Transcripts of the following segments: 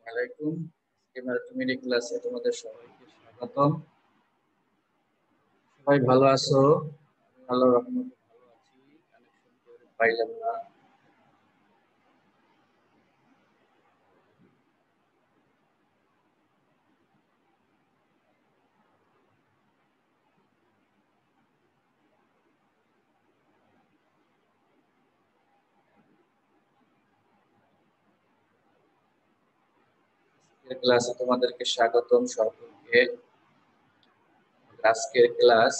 আলাইকুম। ম্যাথমেটিক্স ক্লাসে তোমাদের সবাইকে স্বাগতম। সবাই ভালো আছো? আল্লাহর রহমতে ভালো আছি। কানেকশন করে পাইলাম না। ক্লাসে তোমাদেরকে স্বাগতম সকলকে। আজকের ক্লাস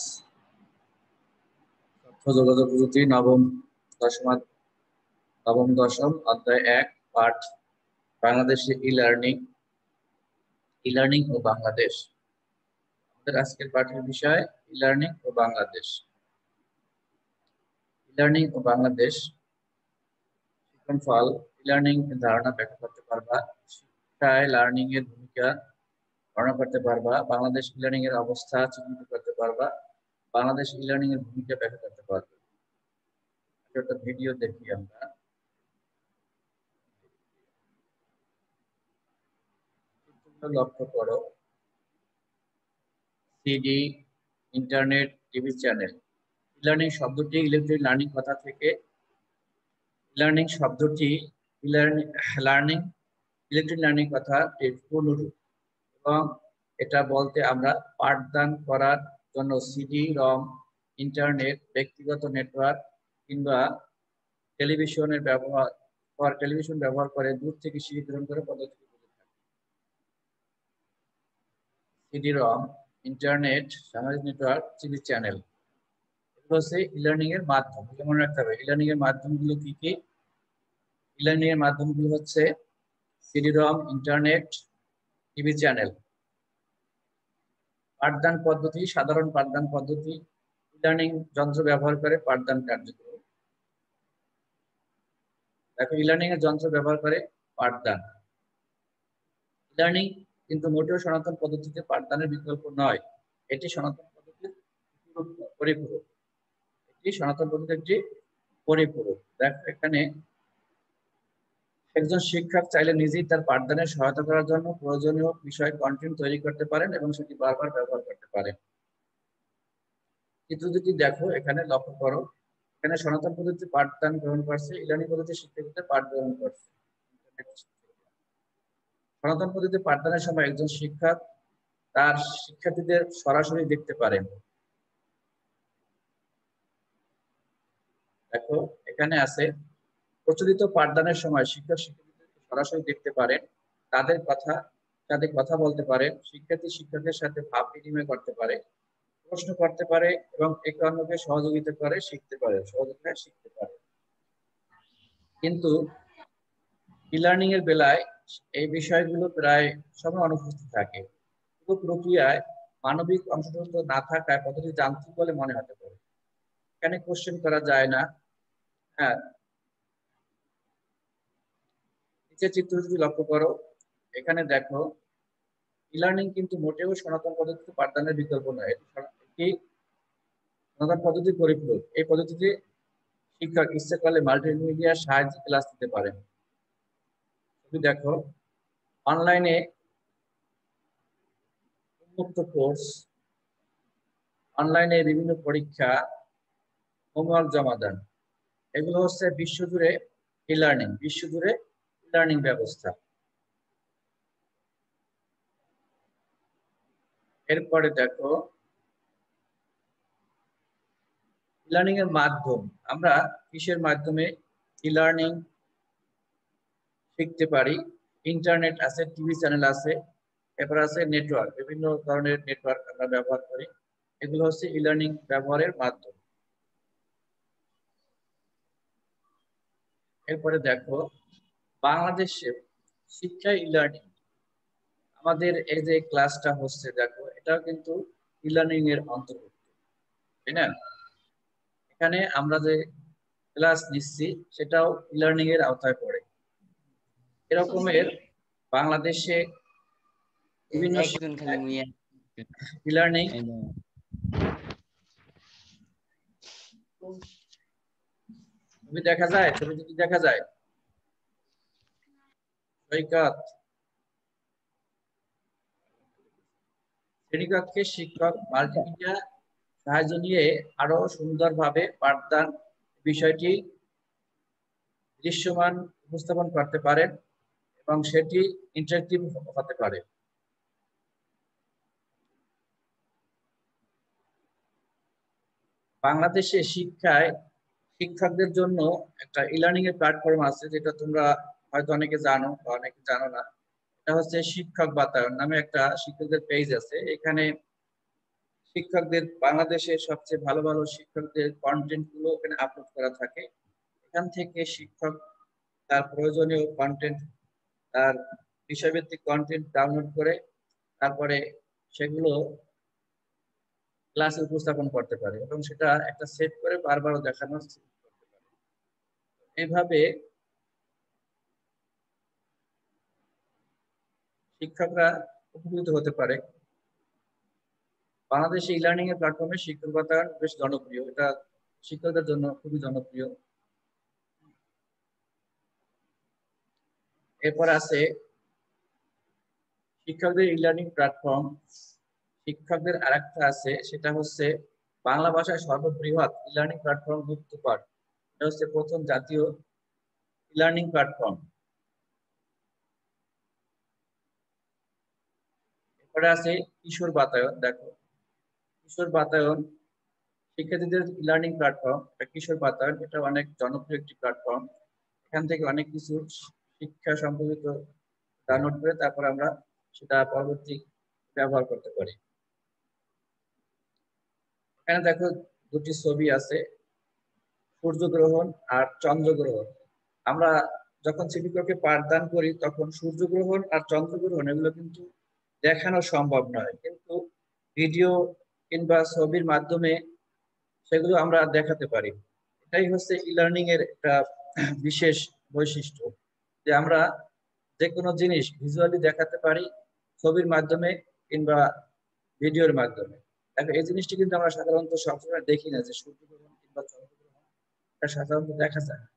তথ্য যোগাযোগ প্রযুক্তি নবম দশম অধ্যায় 1 পাঠ বাংলাদেশে ই লার্নিং ও বাংলাদেশ। আমাদের আজকের পাঠের বিষয় ই-লার্নিং ও বাংলাদেশ। ই-লার্নিং ও বাংলাদেশ ফল ই-লার্নিং এর ধারণা ব্যাখ্যা করতে পারবা, শিক্ষায় লার্নিং এর ভূমিকা বর্ণনা করতে পারবা, বাংলাদেশ ই-লার্নিং এর অবস্থা চিহ্নিত করতে পারবা, বাংলাদেশ ই-লার্নিং এর ভূমিকা ব্যাখ্যা করতে পারবা। একটা ভিডিও দেখি আমরা। লক্ষ্য করো, CD, internet, TV channel. E-learning শব্দটি ইলেকট্রনিক লার্নিং কথা থেকে লার্নিং শব্দটি লার্নিং ইলেকট্রনিক লার্নিং কথা পূর্ণরূপ, এবং এটা বলতে আমরা পাঠদান করার জন্য সিডি, রম, ইন্টারনেট, ব্যক্তিগত নেটওয়ার্ক কিংবা টেলিভিশন ব্যবহার করে দূর থেকে সিডি গ্রহণ করে পদ্ধতি বুঝে থাকি। সিডি, রম, ইন্টারনেট, সামাজিক নেটওয়ার্ক, টিভি চ্যানেল, এগুলো হচ্ছে ই-লার্নিং এর মাধ্যম। মনে রাখতে হবে ই-লার্নিং এর মাধ্যমগুলো কি কি। ই-লার্নিং এর মাধ্যমগুলো হচ্ছে সিডি, রম, ইন্টারনেট, টিভি চ্যানেল। পাঠদান পদ্ধতি, সাধারণ পাঠদান পদ্ধতি, ই-লার্নিং যন্ত্র ব্যবহার করে পাঠদান কার্যক্রম। দেখো, ই-লার্নিং এর যন্ত্র ব্যবহার করে পাঠদান। ই-লার্নিং কিন্তু মোটেও সনাতন পদ্ধতিতে পাঠদানের বিকল্প নয়, এটি সনাতন পদ্ধতির পরিপূরক। দেখো, এখানে একজন শিক্ষক চাইলে নিজেই তার পাঠদানের সহায়তা করার জন্য প্রয়োজনীয় বিষয় কন্টেন্ট তৈরি করতে পারেন এবং সেটি বারবার ব্যবহার করতে পারেন। চিত্র দুটি দেখো, এখানে লক্ষ্য করো, এখানে সনাতন পদ্ধতিতে পাঠদান গ্রহণ করছে, ই-লার্নিং পদ্ধতিতে শিক্ষার্থীদের পাঠ গ্রহণ করছে। সনাতন পদ্ধতিতে পাঠদানের সময় একজন শিক্ষক তার শিক্ষার্থীদের সরাসরি দেখতে পারেন। দেখো, এখানে আছে প্রচলিত পাঠদানের সময় শিক্ষক শিক্ষার্থীদেরকে সরাসরি দেখতে পারেন, তাদের কথা বলতে পারেন, শিক্ষার্থী শিক্ষকের সাথে ভাব বিনিময় করতে পারে, প্রশ্ন করতে পারে এবং একে অন্যকে সহযোগিতায় শিখতে পারে। কিন্তু ই-লার্নিং এর বেলায় এই বিষয়গুলো প্রায় সময় অনুপস্থিত থাকে। পুরো প্রক্রিয়ায় মানবিক অংশগ্রহণ না থাকায় পদ্ধতি যান্ত্রিক বলে মনে হতে পারে। এখানে কোশ্চেন করা যায় না। হ্যাঁ, নিচের চিত্রটি লক্ষ্য করো, এখানে দেখো ই-লার্নিং কিন্তু মোটেও সনাতন পদ্ধতিতে পাঠদানের বিকল্প নয়, এটি সনাতন পদ্ধতির পরিপূরক। এই পদ্ধতিতে শিক্ষক ইচ্ছে করলে মাল্টিমিডিয়ার সাহায্যে ক্লাস দিতে পারেন। তুমি দেখো, অনলাইনে উন্মুক্ত কোর্স, অনলাইনে বিভিন্ন পরীক্ষা, হোমওয়ার্ক জমা দেন, এগুলো হচ্ছে বিশ্বজুড়ে ই-লার্নিং ব্যবস্থা। এরপরে দেখো, ই-লার্নিং এর মাধ্যম, আমরা কিসের মাধ্যমে ই-লার্নিং শিখতে পারি। ইন্টারনেট আছে, টিভি চ্যানেল আছে, এরপর আছে নেটওয়ার্ক, বিভিন্ন ধরনের নেটওয়ার্ক আমরা ব্যবহার করি, এগুলো হচ্ছে ই-লার্নিং ব্যবহারের মাধ্যম। এরপরে দেখো, বাংলাদেশে শিক্ষা ই-লার্নিং, আমাদের এই যে ক্লাসটা হচ্ছে দেখো, এটাও কিন্তু ই-লার্নিং এর অন্তর্ভুক্ত, তাই না? এখানে আমরা যে ক্লাস নিচ্ছি সেটাও ই-লার্নিং এর আওতায় পড়ে। এরকমের বাংলাদেশে বিভিন্ন ই-লার্নিং দেখা যায়, ছবি দেখা যায়। সৈকত, শ্রেণীকক্ষে শিক্ষক মাল্টিমিডিয়া সাহায্য নিয়ে আরো সুন্দরভাবে পাঠদান বিষয়টি দৃশ্যমান উপস্থাপন করতে পারেন এবং সেটি ইন্টারেক্টিভ হতে পারে। বাংলাদেশে শিক্ষায় শিক্ষকদের জন্য একটা ই-লার্নিং এর প্ল্যাটফর্ম আছে, যেটা তোমরা হয়তো অনেকে জানো বা অনেকে জানো না। এটা হচ্ছে শিক্ষক বাতায়ন নামে একটা শিক্ষকদের পেজ আছে। এখানে শিক্ষকদের বাংলাদেশের সবচেয়ে ভালো ভালো শিক্ষকদের কন্টেন্ট গুলো এখানে আপলোড করা থাকে। এখান থেকে শিক্ষক তার প্রয়োজনীয় কন্টেন্ট, তার বিষয়ভিত্তিক কন্টেন্ট ডাউনলোড করে তারপরে সেগুলো ক্লাসে উপস্থাপন করতে পারে এবং সেটা একটা সেভ করে বারবার দেখানোর করতে পারে। এইভাবে শিক্ষকরা উপকৃত হতে পারে। বাংলাদেশে ই-লার্নিং এর প্ল্যাটফর্মে শিক্ষক বাতায়ন বেশ জনপ্রিয়, এটা শিক্ষকদের জন্য খুবই জনপ্রিয়। এরপর আছে শিক্ষকদের ই-লার্নিং প্ল্যাটফর্ম। শিক্ষকদের আরেকটা আছে, সেটা হচ্ছে বাংলা ভাষায় সর্ববৃহৎ ই-লার্নিং প্ল্যাটফর্ম মুক্তপাঠ। এটা হচ্ছে প্রথম জাতীয় ই-লার্নিং প্ল্যাটফর্ম। এরপরে আছে কিশোর বাতায়ন। দেখো, কিশোর বাতায়ন শিক্ষার্থীদের ই-লার্নিং প্ল্যাটফর্ম। কিশোর বাতায়ন এটা অনেক জনপ্রিয় একটি প্ল্যাটফর্ম। এখান থেকে অনেক কিছু শিক্ষা সম্পর্কিত ডাউনলোড করে তারপর আমরা সেটা পরবর্তী ব্যবহার করতে পারি। এখানে দেখো দুটি ছবি আছে, সূর্যগ্রহণ আর চন্দ্রগ্রহণ। আমরা যখন শ্রেণীকক্ষে পাঠদান করি তখন সূর্যগ্রহণ আর চন্দ্রগ্রহণ এগুলো কিন্তু দেখানো সম্ভব নয়, কিন্তু ভিডিও কিংবা ছবির মাধ্যমে সেগুলো আমরা দেখাতে পারি। এটাই হচ্ছে ই-লার্নিং এর একটা বিশেষ বৈশিষ্ট্য, যে আমরা যে কোনো জিনিস ভিজুয়ালি দেখাতে পারি ছবির মাধ্যমে কিংবা ভিডিওর মাধ্যমে। দেখো, এই জিনিসটি কিন্তু আমরা সাধারণত সবসময় দেখি না, যে সূর্যগ্রহণ কিংবা চন্দ্রগ্রহণ এটা সাধারণত দেখা যায় না।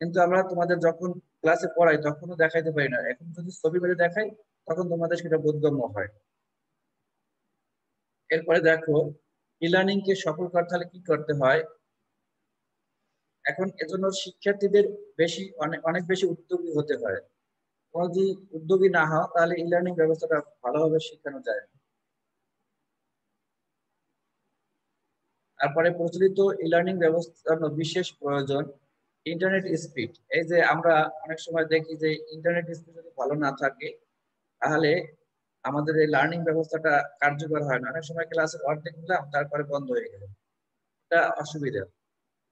কিন্তু আমরা তোমাদের যখন ক্লাসে পড়াই তখনও দেখাইতে পারি না, এখন যদি ছবি মেরে দেখাই তখন তোমাদের সেটা বোধগম্য হয়। এরপরে দেখো, ই-লার্নিং কে সফল করতে হলে কি করতে হয়। এখন এজন্য শিক্ষার্থীদের অনেক অনেক বেশি উদ্যোগী হতে হয়। তোমরা যদি উদ্যোগী না হও তাহলে ই-লার্নিং ব্যবস্থাটা ভালোভাবে শেখানো যায় না। তারপরে প্রচলিত ই-লার্নিং ব্যবস্থার বিশেষ প্রয়োজন ইন্টারনেট স্পিড। এই যে আমরা অনেক সময় দেখি যে ইন্টারনেট স্পিড যদি ভালো না থাকে তাহলে আমাদের এই লার্নিং ব্যবস্থাটা কার্যকর হয় না। অনেক সময় ক্লাসের অর্ধেক নিলাম তারপরে বন্ধ হয়ে গেল, এটা অসুবিধা।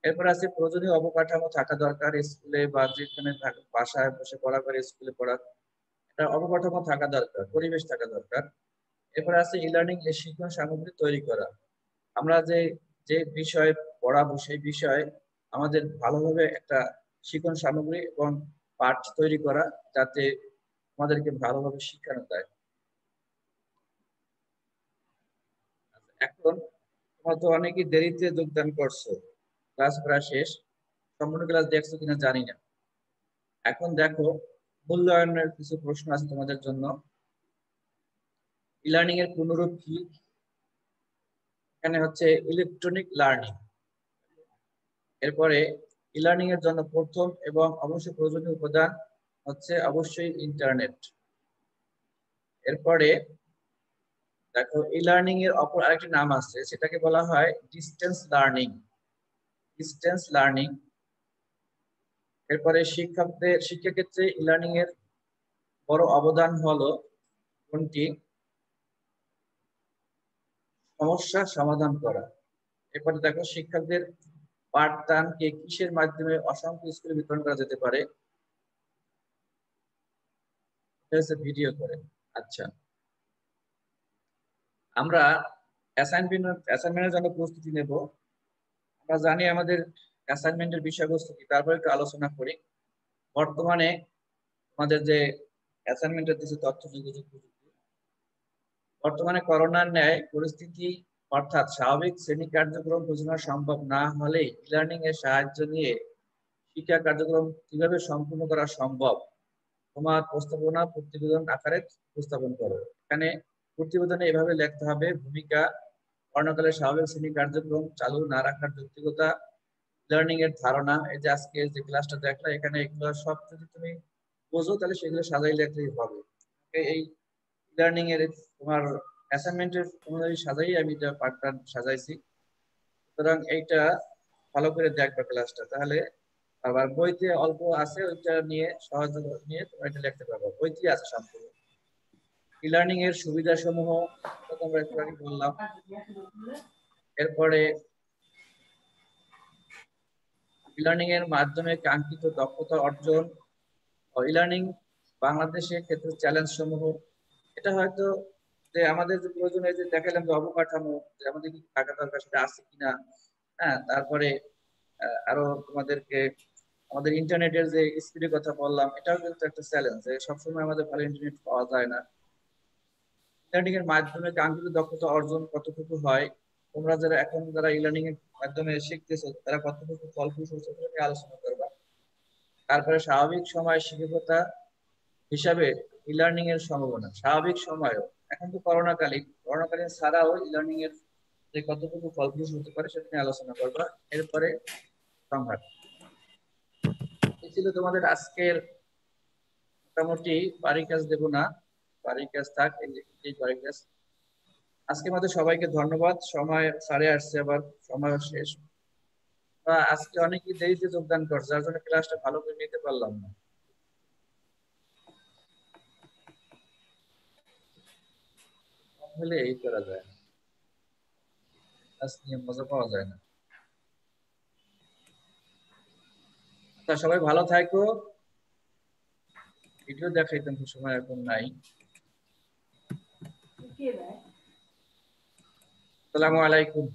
এরপর আছে প্রয়োজনীয় অবকাঠামো থাকা দরকার স্কুলে বা যেখানে বাসায় বসে পড়া করে স্কুলে পড়া, এটা অবকাঠামো থাকা দরকার, পরিবেশ থাকা দরকার। এরপর আছে ই-লার্নিং এর শিক্ষণ সামগ্রী তৈরি করা। আমরা যে যে বিষয় পড়াবো সেই বিষয়ে আমাদের ভালোভাবে একটা শিক্ষণ সামগ্রী এবং পাঠ তৈরি করা, যাতে আমাদেরকে ভালোভাবে শিখানো যায়। এখন তোমরা তো অনেকেই দেরিতে যোগদান করছো, ক্লাস প্রায় শেষ, সম্পূর্ণ ক্লাস দেখছো কিনা জানি না। এখন দেখো, মূল্যায়নের কিছু প্রশ্ন আছে তোমাদের জন্য। ই-লার্নিং এর পূর্ণরূপ কি? এখানে হচ্ছে ইলেকট্রনিক লার্নিং। এরপরে ই-লার্নিং এর জন্য প্রথম এবং অবশ্যই প্রয়োজনীয় উপাদান হচ্ছে অবশ্যই ইন্টারনেট। এরপরে দেখো, ই-লার্নিং এর অপর আরেকটি নাম আছে, সেটাকে বলা হয় ডিস্টেন্স লার্নিং। Distance learning. এরপরে শিক্ষাক্ষেত্রে ই-লার্নিং এর বড় অবদান হলো কোনটি? সমস্যা সমাধান করা। এরপরে দেখো, শিক্ষকদের পাঠদানকে কিসের মাধ্যমে অসংখ্য স্কুলে বিতরণ করা যেতে পারে? এটা হচ্ছে ভিডিও করে। আচ্ছা, আমরা অ্যাসাইনমেন্টের জন্য প্রস্তুতি নেব। আমরা জানি আমাদের অ্যাসাইনমেন্টের বিষয়বস্তু কি, তারপর একটু আলোচনা করি। বর্তমানে আমাদের যে অ্যাসাইনমেন্টের কিছু তথ্য যোগাযোগ প্রযুক্তি, বর্তমানে করোনার ন্যায় পরিস্থিতি অর্থাৎ স্বাভাবিক শ্রেণী কার্যক্রম পরিচালনা সম্ভব না হলে ই-লার্নিং এর সাহায্য নিয়ে শিক্ষা কার্যক্রম কিভাবে সম্পূর্ণ করা সম্ভব, তোমার প্রস্তাবনা প্রতিবেদন আকারে উপস্থাপন করো। এখানে প্রতিবেদনে এভাবে লিখতে হবে: ভূমিকা, করোনাকালের স্বাভাবিক শ্রেণী কার্যক্রম চালু না রাখার যৌক্তিকতা, লার্নিং এর ধারণা। এই যে আজকে যে ক্লাসটা দেখলা, এখানে এগুলো সব যদি তুমি বোঝো তাহলে সেগুলো সাজাই লিখলেই হবে। এই লার্নিং এর তোমার অ্যাসাইনমেন্টের অনুযায়ী সাজাই আমি এটা পার্টটা সাজাইছি। সুতরাং এইটা ভালো করে দেখবে ক্লাসটা, তাহলে আবার বইতে অল্প আছে ওইটা নিয়ে সহযোগিতা নিয়ে তোমরা এটা লিখতে পারবে, বইতে আছে সম্পূর্ণ। ই লার্নিং এর সুবিধা সমূহ আমরা একটু আগে বললাম। এরপরে ই লার্নিং এর মাধ্যমে কাঙ্ক্ষিত দক্ষতা অর্জন। ই লার্নিং বাংলাদেশের ক্ষেত্রে চ্যালেঞ্জ সমূহ, এটা হয়তো যে আমাদের যে প্রয়োজনে যে দেখালাম যে অবকাঠামো, যে আমাদের কি টাকা দরকার সেটা আছে কিনা, হ্যাঁ, তারপরে আরো তোমাদেরকে আমাদের ইন্টারনেটের যে স্পিডের কথা বললাম, এটাও কিন্তু একটা চ্যালেঞ্জ, যে সবসময় আমাদের ভালো ইন্টারনেট পাওয়া যায় না। লার্নিং এর মাধ্যমে কাঙ্ক্ষিত দক্ষতা অর্জন কতটুকু হয়, তোমরা যারা ই লার্নিং এর মাধ্যমে শিখতেছো তারা কতটুকু ফলপ্রসূ হচ্ছে সেটা নিয়ে আলোচনা করবা। তারপরে স্বাভাবিক সময় শিক্ষকতা হিসাবে ই লার্নিং এর সম্ভাবনা, স্বাভাবিক সময়ও, এখন তো করোনাকালীন ছাড়াও ই লার্নিং এর যে কতটুকু ফলপ্রসূ হতে পারে সেটা নিয়ে আলোচনা করবা। এরপরে সংঘাত। এই ছিল তোমাদের আজকের মোটামুটি। বাড়ির কাজ দেব না, বাড়ির কাজ থাক, এই বাড়ির কাজ। আজকে আমাদের সবাইকে ধন্যবাদ, সময় সারে আসছে, আবার সময় শেষ। আজকে অনেকেই দেরিতে যোগদান করছে, যার জন্য ক্লাসটা ভালো করে নিতে পারলাম না। হলে এই করা যায় না, ক্লাস নিয়ে মজা পাওয়া যায় না। তা সবাই ভালো থাকো। ভিডিও দেখাইতাম তো, সময় এখন নাই। আসসালামু আলাইকুম।